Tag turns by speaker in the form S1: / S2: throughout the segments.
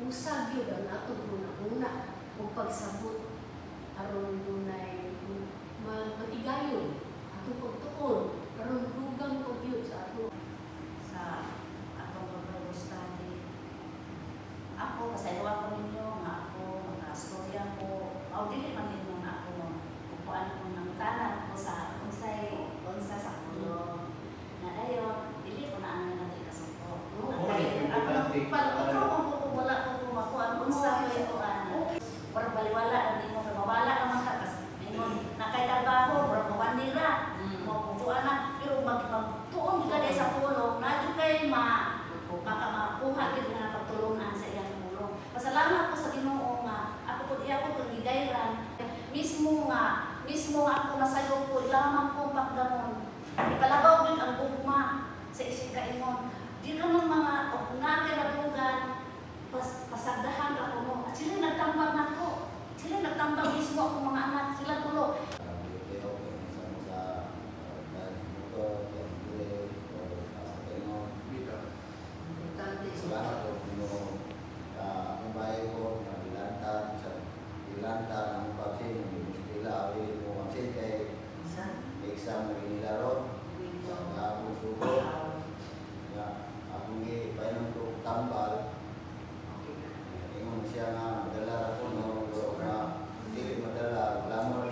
S1: Usag yun ang atong una kung pagsabot aron dunay matigayon atong pagtuon aron dugang ko yun sa ato
S2: sa atong pag-Bible study. Ako, pasaywa ko ninyo nga ako, mag-astorya ko, o dili man ninyo nga ako, upuan ko ng tanan ko sa unsa sa kulo. Na dayon, dili ko na ano natin kasuko. Wala ko kumakuan kung sa kuan. Para baliwala, hindi mo mawala naman ka kasi nakaitrabaho, para mawanira, mapupuan na, pero magtuon ka sa tulong, na kay makamakuha kita nga pagtulungan sa iyang tulong. Pasalamat ko sa Ginoo nga, ako po iya ko kung gidayran, mismo ako nasayo ko, lamang kong pagdamon. Ipalabaw din ang gugma sa isip kaingon. Di naman mga nakiradugan, pasagdahan ako mo. At sila nagtambang ako. Sila nagtambang mismo ako mga anak. Sila tulo.
S3: Exam na ginilaro, akong suko, akong ipainong ko tambal, ingon siya nga madala ako no, nga hindi madala, lamor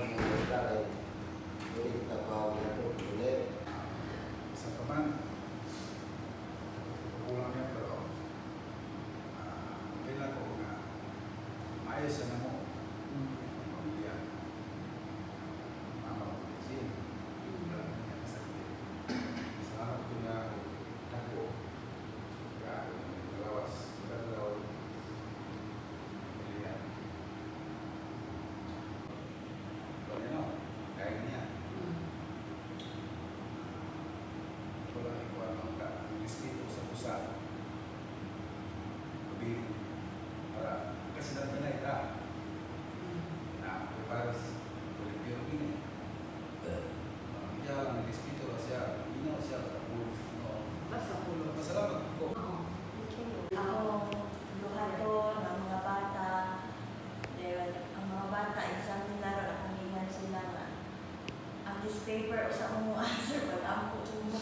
S2: newspaper o sa mga answer pag ampo mo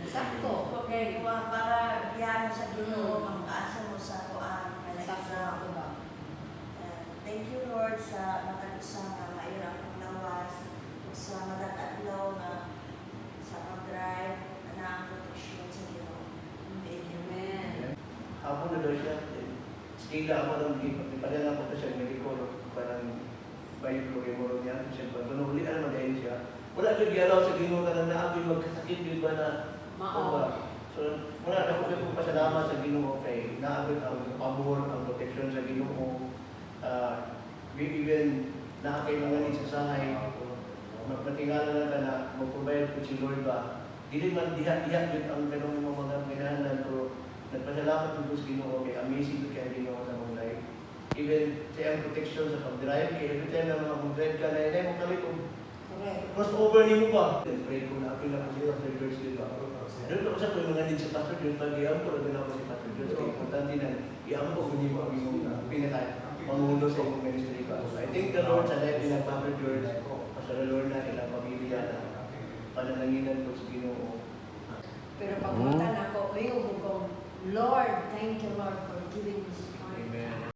S1: Sakto.
S2: okay para yan sa Ginoo mag-asa mo sa kuan
S1: Sakto ako ba?
S2: thank you Lord sa matag-usa nga mayon akong lawas sa matag-adlaw nga sa pag-drive na ang proteksyon sa Ginoo. Thank you.
S1: Amen.
S4: Ako na daw siya. Stila ako lang, ipadala ko pa siya, mediko, parang bayo ko yung niya. Siyempre, panulian naman dahil siya. Wala siya giyalaw sa Ginoo ka na ako yung magkasakit yun ba na
S1: Mao.
S4: So, wala ako kayo kung pasalamat sa Ginoo kay naabot ang pamor, ang proteksyon sa Ginoo. Even nakakailangan sa sahay, matingala na ka na mag-provide ko si Lord ba. Dili man diha-diha yun ang ganong mga kailangan ko. Nagpasalamat ko sa Ginoo kay amazing ko kaya Ginoo sa mong life. Even sa iyang protection sa pag-drive, kaya every time na mag-drive ka na yun, mo kami kung
S1: Correct.
S4: crossover ni mo ba? Pray ko na ako lang kasi Pastor George diba? Doon ako sa mga need sa Pastor George, pag-iam ko rin ako si Pastor George. Kaya importante na iam ko kung hindi mo ang pinaka-pangulo sa iyong ministry ba. I think the Lord sa life nila Pastor George, Pastor Lord na ilang pamilya na panananginan ko sa Ginoo.
S1: Pero pagpunta na ako, may ubugong, Lord, thank you Lord for giving me strength.
S4: Amen.